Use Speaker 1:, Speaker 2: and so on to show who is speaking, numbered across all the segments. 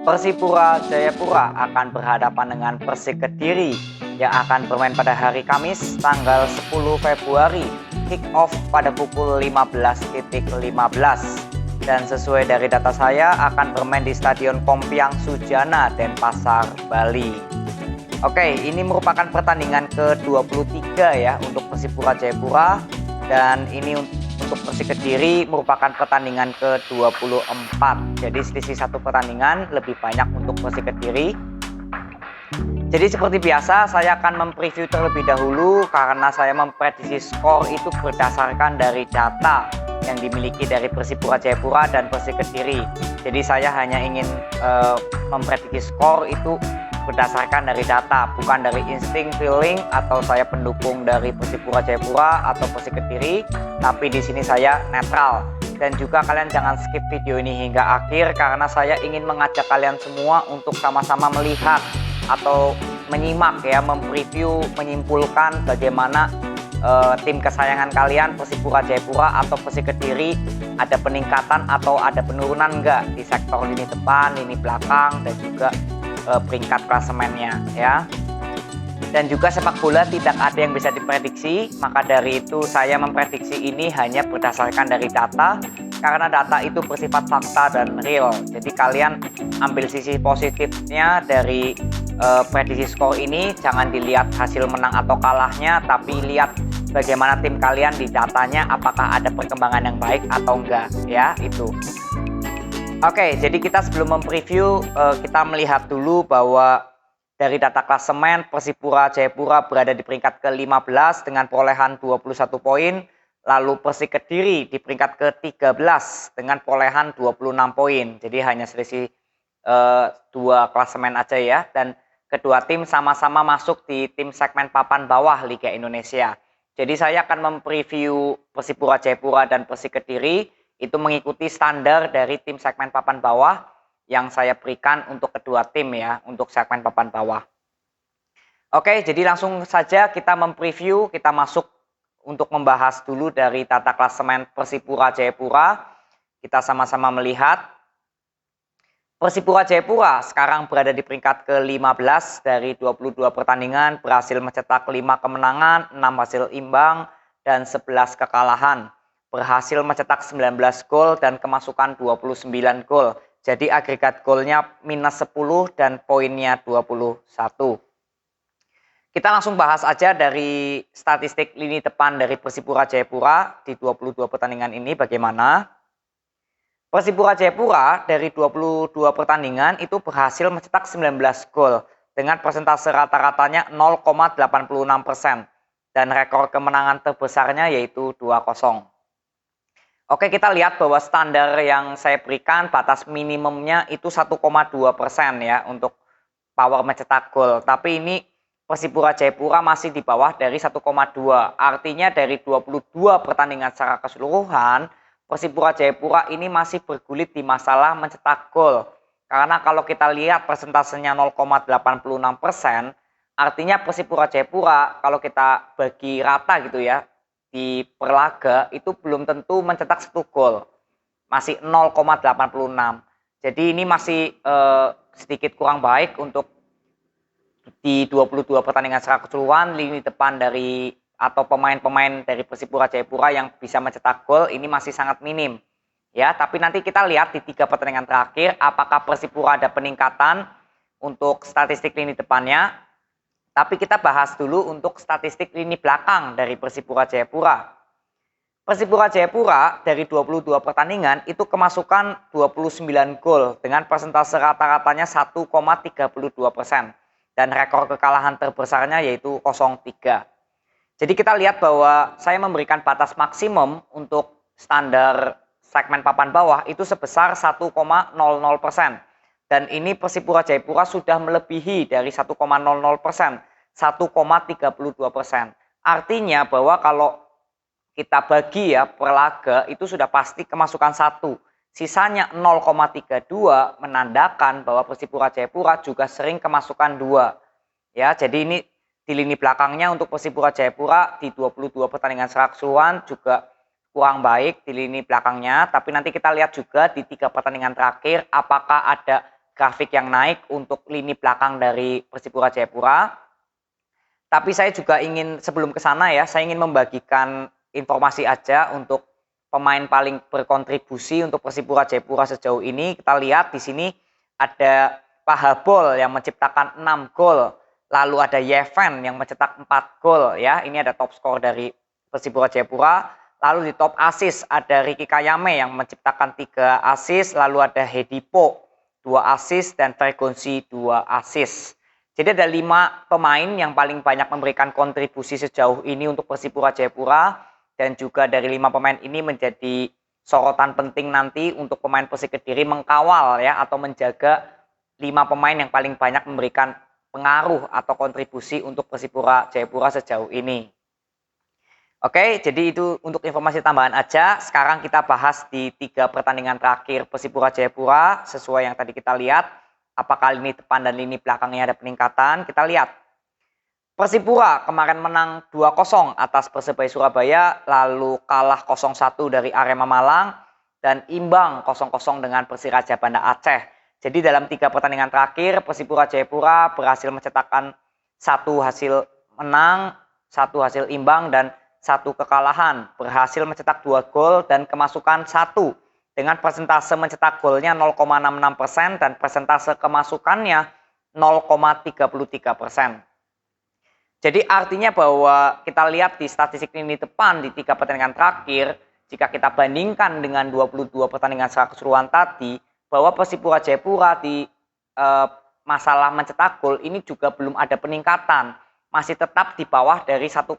Speaker 1: Persipura Jayapura akan berhadapan dengan Persik Kediri yang akan bermain pada hari Kamis tanggal 10 Februari. Kick off pada pukul 15.15 dan sesuai dari data saya akan bermain di Stadion Kompiang Sujana, Denpasar, Bali. Oke, ini merupakan pertandingan ke-23 ya untuk Persipura Jayapura dan ini untuk Persik Kediri merupakan pertandingan ke-24. Jadi selisih satu pertandingan lebih banyak untuk Persik Kediri. Jadi seperti biasa saya akan mempreview terlebih dahulu karena saya memprediksi skor itu berdasarkan dari data yang dimiliki dari Persipura Jayapura dan Persik Kediri. Jadi saya hanya ingin memprediksi skor itu berdasarkan dari data, bukan dari insting, feeling, atau saya pendukung dari Persipura Jayapura atau Persik Kediri, tapi di sini saya netral. Dan juga kalian jangan skip video ini hingga akhir karena saya ingin mengajak kalian semua untuk sama-sama melihat atau menyimak ya, mempreview, menyimpulkan bagaimana tim kesayangan kalian Persipura Jayapura atau Persik Kediri ada peningkatan atau ada penurunan enggak di sektor lini depan, lini belakang, dan juga peringkat klasemennya ya. Dan juga sepak bola tidak ada yang bisa diprediksi, maka dari itu saya memprediksi ini hanya berdasarkan dari data karena data itu bersifat fakta dan real. Jadi kalian ambil sisi positifnya dari prediksi skor ini, jangan dilihat hasil menang atau kalahnya, tapi lihat bagaimana tim kalian di datanya, apakah ada perkembangan yang baik atau enggak ya, itu. Oke, jadi kita sebelum mempreview, kita melihat dulu bahwa dari data klasemen Persipura Jayapura berada di peringkat ke-15 dengan perolehan 21 poin, lalu Persik Kediri di peringkat ke-13 dengan perolehan 26 poin. Jadi hanya selisih dua klasemen aja ya, dan kedua tim sama-sama masuk di tim segmen papan bawah Liga Indonesia. Jadi saya akan mempreview Persipura Jayapura dan Persik Kediri itu mengikuti standar dari tim segmen papan bawah yang saya berikan untuk kedua tim ya, untuk segmen papan bawah. Oke, jadi langsung saja kita mempreview, kita masuk untuk membahas dulu dari data klasemen Persipura Jayapura. Kita sama-sama melihat Persipura Jayapura sekarang berada di peringkat ke-15 dari 22 pertandingan, berhasil mencetak 5 kemenangan, 6 hasil imbang, dan 11 kekalahan. Berhasil mencetak 19 gol dan kemasukan 29 gol. Jadi agregat golnya minus 10 dan poinnya 21. Kita langsung bahas aja dari statistik lini depan dari Persipura Jayapura di 22 pertandingan ini bagaimana. Persipura Jayapura dari 22 pertandingan itu berhasil mencetak 19 gol dengan persentase rata-ratanya 0,86% dan rekor kemenangan terbesarnya yaitu 2-0. Oke, kita lihat bahwa standar yang saya berikan batas minimumnya itu 1,2% ya untuk power mencetak gol. Tapi ini Persipura Jayapura masih di bawah dari 1,2. Artinya dari 22 pertandingan secara keseluruhan, Persipura Jayapura ini masih bergulit di masalah mencetak gol. Karena kalau kita lihat persentasenya 0,86%, artinya Persipura Jayapura kalau kita bagi rata gitu ya, di perlaga itu belum tentu mencetak 1 gol, masih 0,86. Jadi ini masih sedikit kurang baik untuk di 22 pertandingan secara keseluruhan. Lini depan dari atau pemain-pemain dari Persipura Jayapura yang bisa mencetak gol ini masih sangat minim ya. Tapi nanti kita lihat di 3 pertandingan terakhir apakah Persipura ada peningkatan untuk statistik lini depannya. Tapi kita bahas dulu untuk statistik lini belakang dari Persipura Jayapura. Persipura Jayapura dari 22 pertandingan itu kemasukan 29 gol dengan persentase rata-ratanya 1,32% dan rekor kekalahan terbesarnya yaitu 0-3. Jadi kita lihat bahwa saya memberikan batas maksimum untuk standar segmen papan bawah itu sebesar 1,00%. Dan ini Persipura Jayapura sudah melebihi dari 1,00%, 1,32%. Artinya bahwa kalau kita bagi ya per laga itu sudah pasti kemasukan 1. Sisanya 0,32 menandakan bahwa Persipura Jayapura juga sering kemasukan 2. Ya, jadi ini di lini belakangnya untuk Persipura Jayapura di 22 pertandingan secara keseluruhan juga kurang baik di lini belakangnya. Tapi nanti kita lihat juga di 3 pertandingan terakhir apakah ada grafik yang naik untuk lini belakang dari Persipura Jayapura. Tapi saya juga ingin sebelum ke sana ya, saya ingin membagikan informasi aja untuk pemain paling berkontribusi untuk Persipura Jayapura sejauh ini. Kita lihat di sini ada Pahabol yang menciptakan 6 gol. Lalu ada Yeven yang mencetak 4 gol ya. Ini ada top skor dari Persipura Jayapura. Lalu di top assist ada Ricky Kayame yang menciptakan 3 assist. Lalu ada Hedipo 2 assist dan Fregonsi 2 assist. Jadi ada 5 pemain yang paling banyak memberikan kontribusi sejauh ini untuk Persipura Jayapura. Dan juga dari 5 pemain ini menjadi sorotan penting nanti untuk pemain Persik Kediri mengkawal ya atau menjaga 5 pemain yang paling banyak memberikan pengaruh atau kontribusi untuk Persipura Jayapura sejauh ini. Oke, jadi itu untuk informasi tambahan aja. Sekarang kita bahas di 3 pertandingan terakhir Persipura Jayapura sesuai yang tadi kita lihat. Apakah lini depan dan lini belakangnya ada peningkatan? Kita lihat. Persipura kemarin menang 2-0 atas Persebaya Surabaya, lalu kalah 0-1 dari Arema Malang, dan imbang 0-0 dengan Persiraja Banda Aceh. Jadi dalam 3 pertandingan terakhir, Persipura Jayapura berhasil mencetakkan 1 hasil menang, 1 hasil imbang, dan 1 kekalahan. Berhasil mencetak 2 gol dan kemasukan 1. Dengan persentase mencetak golnya 0,66% dan persentase kemasukannya 0,33%. Jadi artinya bahwa kita lihat di statistik lini depan di 3 pertandingan terakhir, jika kita bandingkan dengan 22 pertandingan secara keseluruhan tadi, bahwa Persipura Jayapura di masalah mencetak gol ini juga belum ada peningkatan, masih tetap di bawah dari 1,2%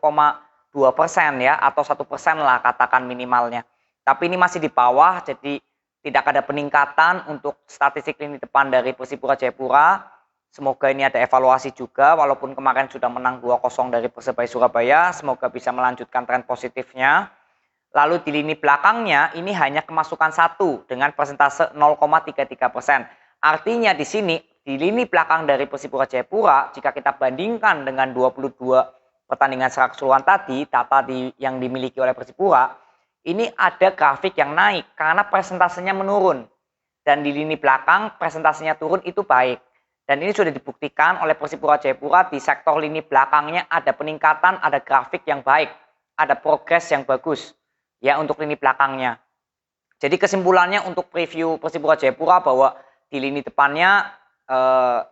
Speaker 1: ya, atau 1% lah katakan minimalnya. Tapi ini masih di bawah, jadi tidak ada peningkatan untuk statistik lini depan dari Persipura Jayapura. Semoga ini ada evaluasi juga, walaupun kemarin sudah menang 2-0 dari Persebaya Surabaya, semoga bisa melanjutkan tren positifnya. Lalu di lini belakangnya ini hanya kemasukan 1 dengan persentase 0,33%. Artinya di sini di lini belakang dari Persipura Jayapura, jika kita bandingkan dengan 22 pertandingan secara keseluruhan tadi, data yang dimiliki oleh Persipura, ini ada grafik yang naik karena persentasenya menurun. Dan di lini belakang persentasenya turun itu baik. Dan ini sudah dibuktikan oleh Persipura Jayapura di sektor lini belakangnya ada peningkatan, ada grafik yang baik, ada progres yang bagus ya untuk lini belakangnya. Jadi kesimpulannya untuk preview Persipura Jayapura bahwa di lini depannya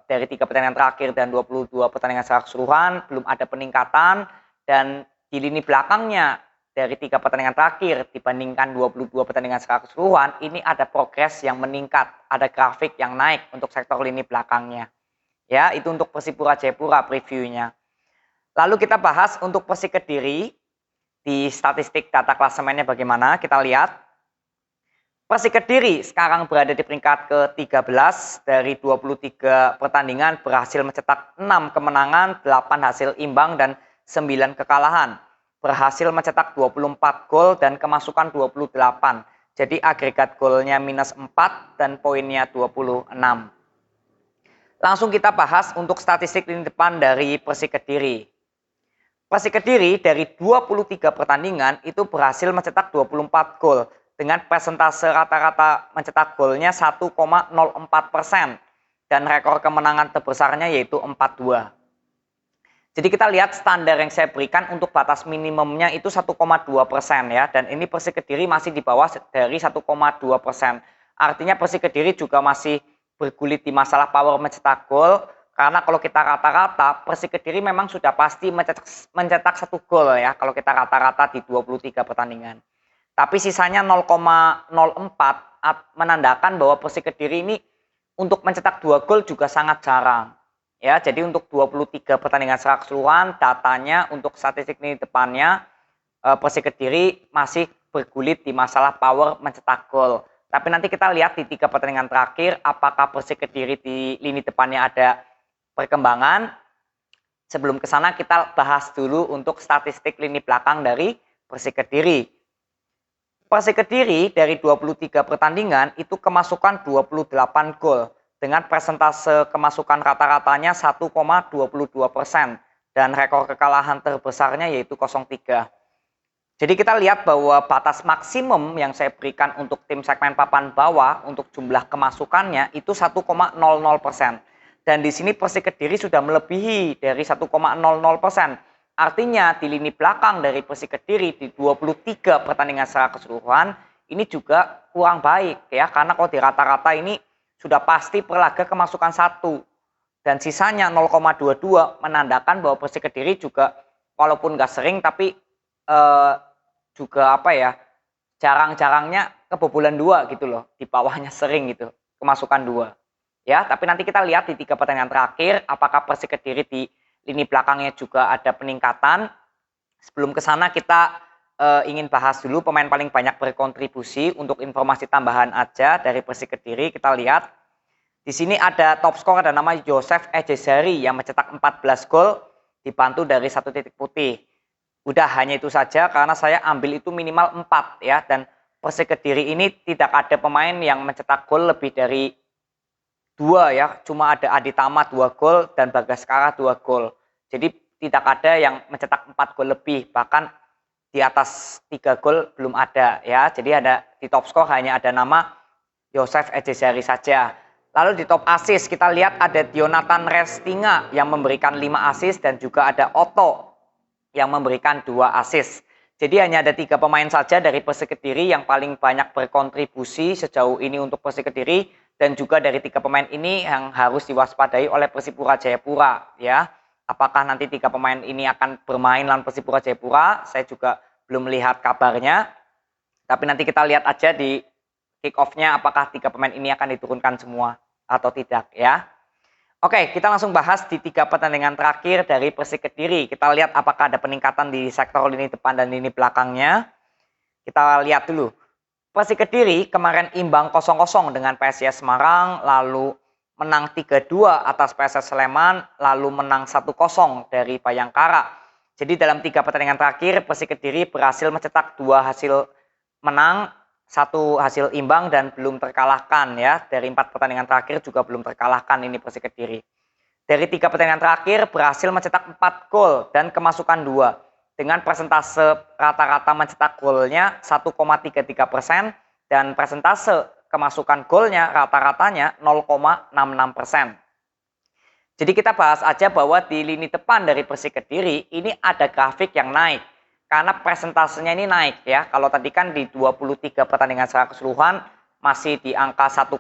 Speaker 1: dari 3 pertandingan terakhir dan 22 pertandingan secara keseluruhan belum ada peningkatan, dan di lini belakangnya dari 3 pertandingan terakhir dibandingkan 22 pertandingan secara keseluruhan ini ada progres yang meningkat, ada grafik yang naik untuk sektor lini belakangnya. Ya, itu untuk Persipura Jayapura previewnya. Lalu kita bahas untuk Persik Kediri. Di statistik data klasemennya bagaimana, kita lihat. Persik Kediri sekarang berada di peringkat ke-13 dari 23 pertandingan, berhasil mencetak 6 kemenangan, 8 hasil imbang, dan 9 kekalahan. Berhasil mencetak 24 gol dan kemasukan 28. Jadi agregat golnya minus 4 dan poinnya 26. Langsung kita bahas untuk statistik lini depan dari Persik Kediri. Persik Kediri dari 23 pertandingan itu berhasil mencetak 24 gol dengan persentase rata-rata mencetak golnya 1,04% dan rekor kemenangan terbesarnya yaitu 4-2. Jadi kita lihat standar yang saya berikan untuk batas minimumnya itu 1,2% ya, dan ini Persik Kediri masih di bawah dari 1,2%. Artinya Persik Kediri juga masih bergulit di masalah power mencetak gol. Karena kalau kita rata-rata, Persik Kediri memang sudah pasti mencetak 1 gol ya, kalau kita rata-rata di 23 pertandingan. Tapi sisanya 0,04 menandakan bahwa Persik Kediri ini untuk mencetak 2 gol juga sangat jarang. Ya, jadi untuk 23 pertandingan secara keseluruhan, datanya untuk statistik ini depannya, Persik Kediri masih bergulit di masalah power mencetak gol. Tapi nanti kita lihat di 3 pertandingan terakhir, apakah Persik Kediri di lini depannya ada perkembangan. Sebelum ke sana kita bahas dulu untuk statistik lini belakang dari Persik Kediri. Persik Kediri dari 23 pertandingan itu kemasukan 28 gol dengan persentase kemasukan rata-ratanya 1,22% dan rekor kekalahan terbesarnya yaitu 0-3. Jadi kita lihat bahwa batas maksimum yang saya berikan untuk tim segmen papan bawah untuk jumlah kemasukannya itu 1,00%. Dan di sini Persik Kediri sudah melebihi dari 1,00%. Artinya di lini belakang dari Persik Kediri di 23 pertandingan secara keseluruhan ini juga kurang baik ya, karena kalau di rata-rata ini sudah pasti per laga kemasukan 1 dan sisanya 0,22 menandakan bahwa Persik Kediri juga walaupun nggak sering tapi juga apa ya, jarang-jarangnya kebobolan 2 gitu loh, di bawahnya sering gitu, kemasukan 2. Ya, tapi nanti kita lihat di 3 pertandingan terakhir apakah Persik Kediri di lini belakangnya juga ada peningkatan. Sebelum ke sana kita ingin bahas dulu pemain paling banyak berkontribusi. Untuk informasi tambahan aja dari Persik Kediri, kita lihat di sini ada top skor, ada nama Yosef Ejezari yang mencetak 14 gol dibantu dari 1 titik putih. Udah hanya itu saja karena saya ambil itu minimal 4 ya, dan Persik Kediri ini tidak ada pemain yang mencetak gol lebih dari 2 ya, cuma ada Adi Tama 2 gol dan Bagaskara 2 gol. Jadi tidak ada yang mencetak 4 gol lebih, bahkan di atas 3 gol belum ada ya. Jadi ada di top skor hanya ada nama Yosef Ejezari saja. Lalu di top assist kita lihat ada Jonathan Restinga yang memberikan 5 assist dan juga ada Otto yang memberikan 2 assist. Jadi hanya ada 3 pemain saja dari Persik Kediri yang paling banyak berkontribusi sejauh ini untuk Persik Kediri, dan juga dari 3 pemain ini yang harus diwaspadai oleh Persipura Jayapura ya. Apakah nanti 3 pemain ini akan bermain lawan Persipura Jayapura? Saya juga belum melihat kabarnya. Tapi nanti kita lihat aja di kick off-nya apakah 3 pemain ini akan diturunkan semua atau tidak ya. Oke, kita langsung bahas di 3 pertandingan terakhir dari Persik Kediri. Kita lihat apakah ada peningkatan di sektor lini depan dan lini belakangnya. Kita lihat dulu. Persik Kediri kemarin imbang 0-0 dengan PSIS Semarang, lalu menang 3-2 atas PSS Sleman, lalu menang 1-0 dari Bayangkara. Jadi dalam 3 pertandingan terakhir Persik Kediri berhasil mencetak 2 hasil menang, 1 hasil imbang dan belum terkalahkan ya. Dari 4 pertandingan terakhir juga belum terkalahkan ini Persik Kediri. Dari 3 pertandingan terakhir berhasil mencetak 4 gol dan kemasukan 2. Dengan persentase rata-rata mencetak golnya 1,33% dan persentase kemasukan golnya rata-ratanya 0,66%. Jadi kita bahas aja bahwa di lini depan dari Persik Kediri ini ada grafik yang naik. Karena presentasenya ini naik ya. Kalau tadi kan di 23 pertandingan secara keseluruhan masih di angka 1,04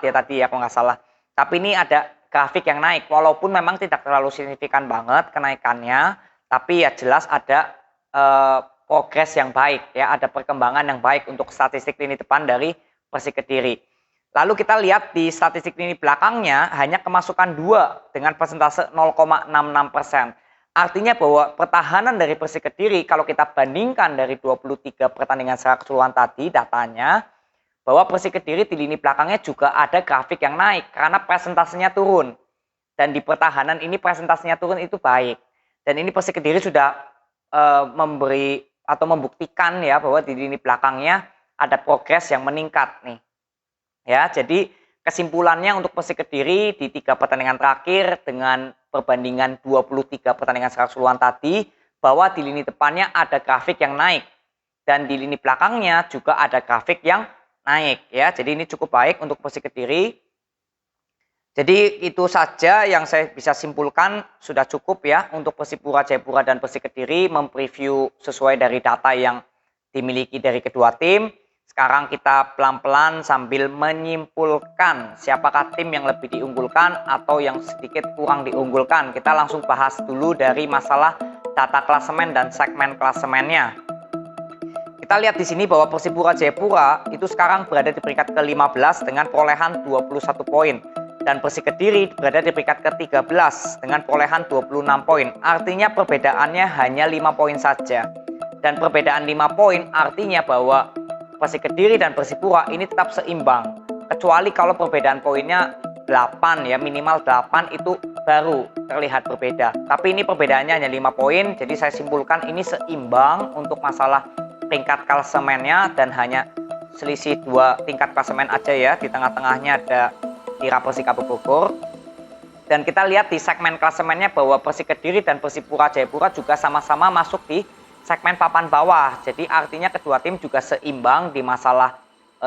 Speaker 1: ya tadi ya kalau nggak salah. Tapi ini ada grafik yang naik. Walaupun memang tidak terlalu signifikan banget kenaikannya. Tapi ya jelas ada progres yang baik ya. Ada perkembangan yang baik untuk statistik lini depan dari Persik Kediri. Lalu kita lihat di statistik lini belakangnya hanya kemasukan 2 dengan persentase 0,66%. Artinya bahwa pertahanan dari Persik Kediri kalau kita bandingkan dari 23 pertandingan secara keseluruhan tadi datanya, bahwa Persik Kediri di lini belakangnya juga ada grafik yang naik karena presentasenya turun. Dan di pertahanan ini presentasenya turun itu baik. Dan ini Persik Kediri sudah memberi atau membuktikan ya bahwa di lini belakangnya ada progres yang meningkat nih. Ya, jadi kesimpulannya untuk Persik Kediri di 3 pertandingan terakhir dengan perbandingan 23 pertandingan secara keseluruhan tadi, bahwa di lini depannya ada grafik yang naik dan di lini belakangnya juga ada grafik yang naik ya. Jadi ini cukup baik untuk Persik Kediri. Jadi itu saja yang saya bisa simpulkan, sudah cukup ya untuk Persipura Jayapura dan Persik Kediri mempreview sesuai dari data yang dimiliki dari kedua tim. Sekarang kita pelan-pelan sambil menyimpulkan siapakah tim yang lebih diunggulkan atau yang sedikit kurang diunggulkan. Kita langsung bahas dulu dari masalah data klasemen dan segmen klasemennya. Kita lihat di sini bahwa Persipura Jayapura itu sekarang berada di peringkat ke-15 dengan perolehan 21 poin. Dan Persik Kediri berada di peringkat ke-13 dengan perolehan 26 poin. Artinya perbedaannya hanya 5 poin saja. Dan perbedaan 5 poin artinya bahwa Persik Kediri dan Persipura ini tetap seimbang. Kecuali kalau perbedaan poinnya 8 ya, minimal 8 itu baru terlihat berbeda. Tapi ini perbedaannya hanya 5 poin, jadi saya simpulkan ini seimbang untuk masalah tingkat klasemennya dan hanya selisih 2 tingkat klasemen aja ya. Di tengah-tengahnya ada Tira Persikabo Bogor. Dan kita lihat di segmen klasemennya bahwa Persik Kediri dan Persipura Jayapura juga sama-sama masuk di segmen papan bawah. Jadi artinya kedua tim juga seimbang di masalah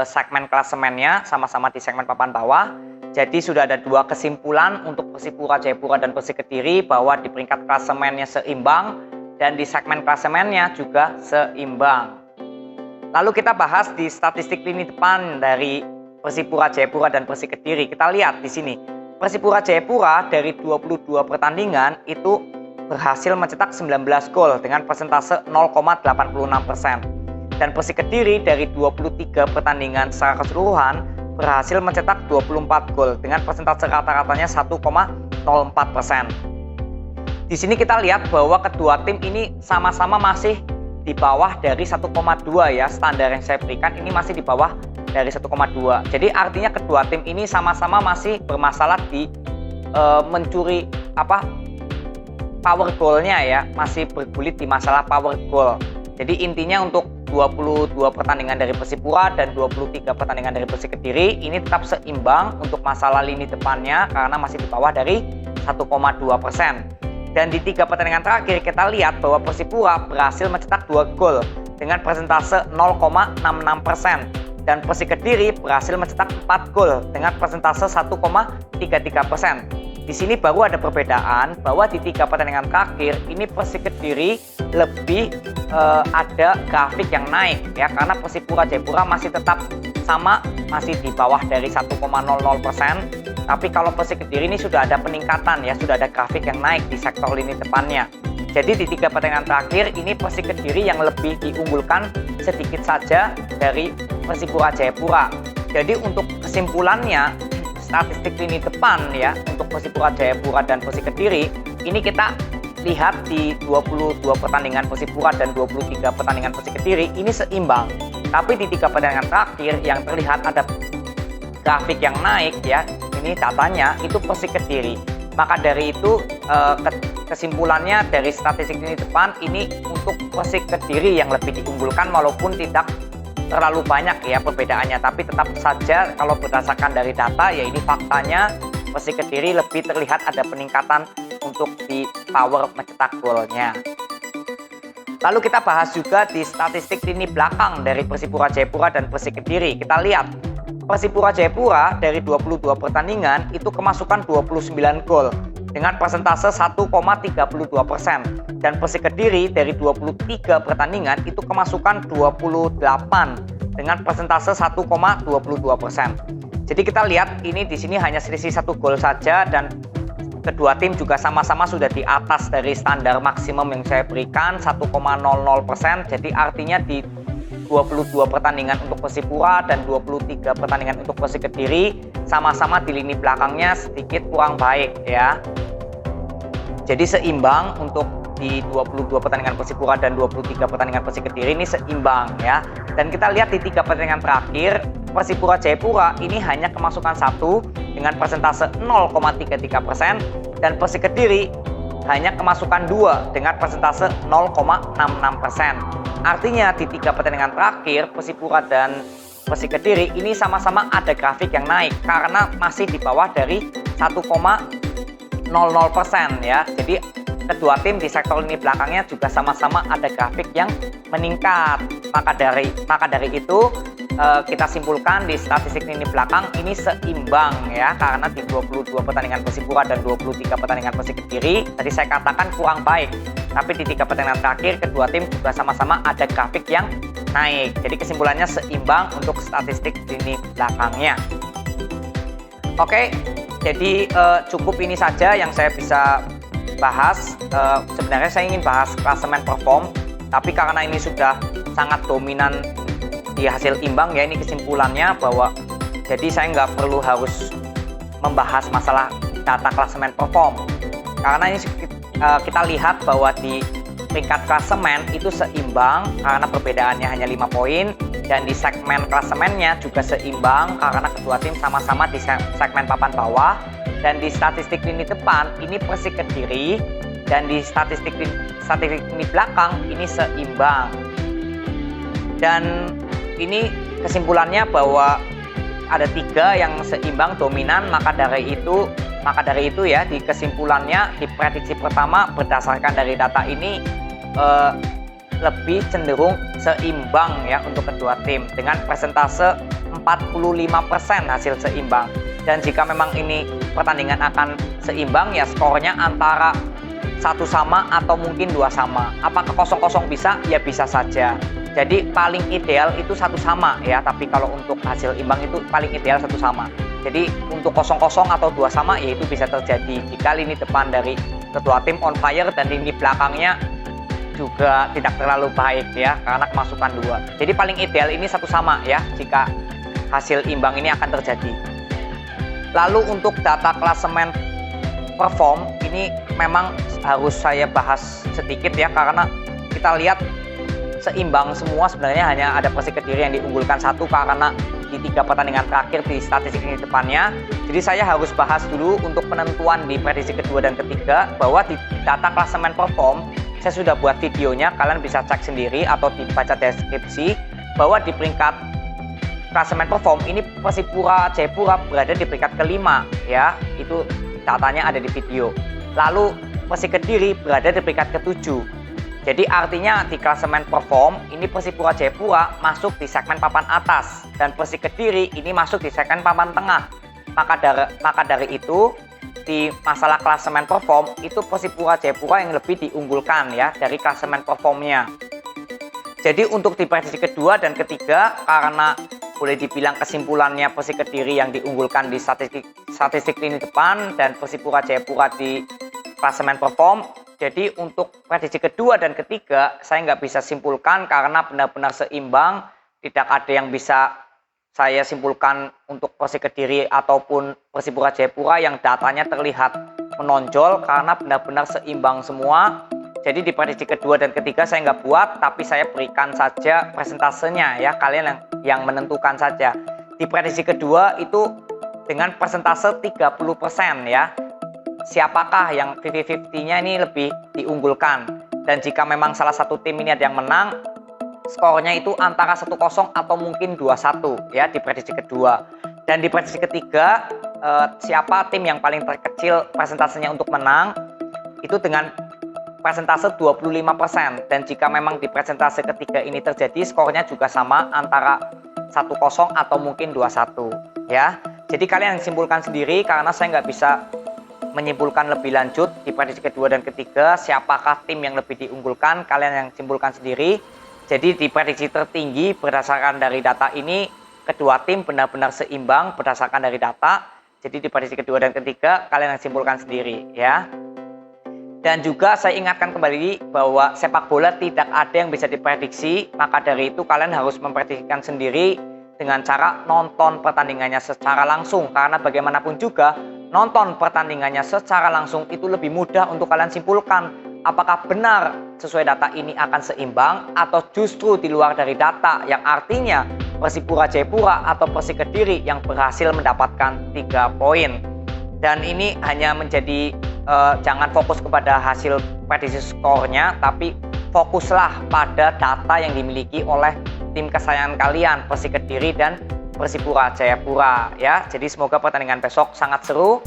Speaker 1: segmen klasemennya, sama-sama di segmen papan bawah. Jadi sudah ada dua kesimpulan untuk Persipura Jayapura dan Persik Kediri bahwa di peringkat klasemennya seimbang dan di segmen klasemennya juga seimbang. Lalu kita bahas di statistik lini depan dari Persipura Jayapura dan Persik Kediri. Kita lihat di sini. Persipura Jayapura dari 22 pertandingan itu berhasil mencetak 19 gol dengan persentase 0,86%. Dan Persik Kediri dari 23 pertandingan secara keseluruhan berhasil mencetak 24 gol dengan persentase rata-ratanya 1,04%. Di sini kita lihat bahwa kedua tim ini sama-sama masih di bawah dari 1,2 ya, standar yang saya berikan ini masih di bawah dari 1,2. Jadi artinya kedua tim ini sama-sama masih bermasalah di mencuri power goal-nya ya, masih bergulit di masalah power goal. Jadi intinya untuk 22 pertandingan dari Persipura dan 23 pertandingan dari Persik Kediri ini tetap seimbang untuk masalah lini depannya karena masih di bawah dari 1,2%. Dan di 3 pertandingan terakhir kita lihat bahwa Persipura berhasil mencetak 2 gol dengan persentase 0,66% dan Persik Kediri berhasil mencetak 4 gol dengan persentase 1,33%. Di sini baru ada perbedaan bahwa di 3 pertandingan terakhir ini Persik Kediri lebih ada grafik yang naik ya, karena Persipura Jayapura masih tetap sama, masih di bawah dari 1,00%. Tapi kalau Persik Kediri ini sudah ada peningkatan ya, sudah ada grafik yang naik di sektor lini depannya. Jadi di 3 pertandingan terakhir ini Persik Kediri yang lebih diunggulkan sedikit saja dari Persipura Jayapura. Jadi untuk kesimpulannya, statistik lini depan ya untuk Persipura Jayapura dan Persik Kediri ini kita lihat di 22 pertandingan Persipura dan 23 pertandingan Persik Kediri ini seimbang. Tapi di 3 pertandingan terakhir yang terlihat ada grafik yang naik ya, ini datanya itu Persik Kediri. Maka dari itu kesimpulannya dari statistik lini depan ini untuk Persik Kediri yang lebih diunggulkan walaupun tidak terlalu banyak ya perbedaannya, tapi tetap saja kalau berdasarkan dari data ya ini faktanya Persik Kediri lebih terlihat ada peningkatan untuk di power mencetak golnya. Lalu kita bahas juga di statistik lini belakang dari Persipura Jayapura dan Persik Kediri. Kita lihat Persipura Jayapura dari 22 pertandingan itu kemasukan 29 gol dengan persentase 1,32% dan Persik Kediri dari 23 pertandingan itu kemasukan 28 dengan persentase 1,22%. Jadi kita lihat ini di sini hanya selisih 1 gol saja dan kedua tim juga sama-sama sudah di atas dari standar maksimum yang saya berikan 1,00%. Jadi artinya di 22 pertandingan untuk Persipura dan 23 pertandingan untuk Persik Kediri sama-sama di lini belakangnya sedikit kurang baik ya. Jadi seimbang untuk di 22 pertandingan Persipura dan 23 pertandingan Persik Kediri ini seimbang ya. Dan kita lihat di 3 pertandingan terakhir Persipura Jayapura ini hanya kemasukan 1 dengan persentase 0,33% dan Persik Kediri hanya kemasukan 2 dengan persentase 0,66%. Artinya di 3 pertandingan terakhir Persipura dan Persik Kediri ini sama-sama ada grafik yang naik karena masih di bawah dari 1,00% ya. Jadi kedua tim di sektor lini belakangnya juga sama-sama ada grafik yang meningkat. Maka dari itu kita simpulkan di statistik lini belakang ini seimbang ya, karena di 22 pertandingan Persipura dan 23 pertandingan Persik Kediri tadi saya katakan kurang baik, tapi di 3 pertandingan terakhir kedua tim juga sama-sama ada grafik yang naik. Jadi kesimpulannya seimbang untuk statistik lini belakangnya. Oke, jadi cukup ini saja yang saya bisa bahas. Sebenarnya saya ingin bahas klasemen perform, tapi karena ini sudah sangat dominan di hasil imbang ya, ini kesimpulannya bahwa jadi saya nggak perlu harus membahas masalah data klasemen perform karena ini kita lihat bahwa di peringkat klasemen itu seimbang karena perbedaannya hanya 5 poin dan di segmen klasemennya juga seimbang karena kedua tim sama-sama di segmen papan bawah, dan di statistik lini depan ini Persik Kediri dan di statistik lini belakang ini seimbang. Dan ini kesimpulannya bahwa ada 3 yang seimbang dominan, maka dari itu ya di kesimpulannya di prediksi pertama berdasarkan dari data ini lebih cenderung seimbang ya untuk kedua tim dengan persentase 45% hasil seimbang. Dan jika memang ini pertandingan akan seimbang ya skornya antara 1 sama atau mungkin 2 sama. Apakah 0-0 bisa? Ya bisa saja. Jadi paling ideal itu 1 sama ya, tapi kalau untuk hasil imbang itu paling ideal 1 sama. Jadi untuk 0-0 atau 2 sama ya itu bisa terjadi jika lini depan dari kedua tim on fire dan lini belakangnya juga tidak terlalu baik ya karena kemasukan 2. Jadi paling ideal ini 1 sama ya jika hasil imbang ini akan terjadi. Lalu untuk data klasemen perform ini memang harus saya bahas sedikit ya karena kita lihat seimbang semua sebenarnya, hanya ada Persik Kediri yang diunggulkan 1 karena di 3 pertandingan terakhir di statistik ini depannya. Jadi saya harus bahas dulu untuk penentuan di prediksi kedua dan ketiga bahwa di data klasemen perform saya sudah buat videonya, kalian bisa cek sendiri atau dibaca deskripsi bahwa di peringkat klasemen perform ini Persipura Jayapura berada di peringkat kelima ya, itu datanya ada di video. Lalu Persik Kediri berada di peringkat ke-7. Jadi artinya di klasemen perform ini Persipura Jayapura masuk di segmen papan atas dan Persik Kediri ini masuk di segmen papan tengah. Maka dari itu di masalah klasemen perform itu Persipura Jayapura yang lebih diunggulkan ya dari klasemen performnya. Jadi untuk di prediksi kedua dan ketiga karena boleh dibilang kesimpulannya Persik Kediri yang diunggulkan di statistik lini depan dan Persipura Jayapura di klasemen perform. Jadi untuk prediksi kedua dan ketiga saya nggak bisa simpulkan karena benar-benar seimbang, tidak ada yang bisa saya simpulkan untuk Persik Kediri ataupun Persipura Jayapura yang datanya terlihat menonjol karena benar-benar seimbang semua. Jadi di prediksi kedua dan ketiga saya nggak buat, tapi saya berikan saja presentasenya ya, kalian yang menentukan saja. Di prediksi kedua itu dengan persentase 30% ya. Siapakah yang 50-50-nya ini lebih diunggulkan. Dan jika memang salah satu tim ini ada yang menang, skornya itu antara 1-0 atau mungkin 2-1 ya di prediksi kedua. Dan di prediksi ketiga, siapa tim yang paling terkecil persentasenya untuk menang, itu dengan persentase 25%. Dan jika memang di persentase ketiga ini terjadi, skornya juga sama antara 1-0 atau mungkin 2-1 ya. Jadi kalian simpulkan sendiri karena saya nggak bisa menyimpulkan lebih lanjut di prediksi kedua dan ketiga siapakah tim yang lebih diunggulkan, kalian yang simpulkan sendiri. Jadi di prediksi tertinggi berdasarkan dari data ini kedua tim benar-benar seimbang berdasarkan dari data. Jadi di prediksi kedua dan ketiga kalian yang simpulkan sendiri ya. Dan juga saya ingatkan kembali bahwa sepak bola tidak ada yang bisa diprediksi, maka dari itu kalian harus memprediksikan sendiri dengan cara nonton pertandingannya secara langsung karena bagaimanapun juga nonton pertandingannya secara langsung itu lebih mudah untuk kalian simpulkan apakah benar sesuai data ini akan seimbang atau justru di luar dari data yang artinya Persipura Jayapura atau Persik Kediri yang berhasil mendapatkan 3 poin. Dan ini hanya menjadi jangan fokus kepada hasil prediksi skornya, tapi fokuslah pada data yang dimiliki oleh tim kesayangan kalian Persik Kediri dan Persipura Jayapura ya. Jadi semoga pertandingan besok sangat seru.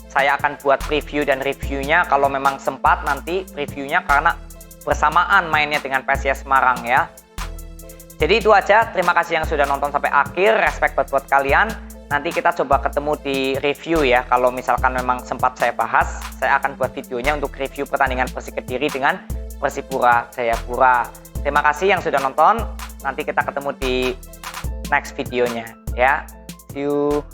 Speaker 1: Saya akan buat preview dan reviewnya kalau memang sempat nanti reviewnya karena bersamaan mainnya dengan PSIS Semarang ya. Jadi itu aja, terima kasih yang sudah nonton sampai akhir, respect buat kalian. Nanti kita coba ketemu di review ya, kalau misalkan memang sempat saya bahas, saya akan buat videonya untuk review pertandingan Persik Kediri dengan Persipura Jayapura. Terima kasih yang sudah nonton, nanti kita ketemu di next videonya ya. See you.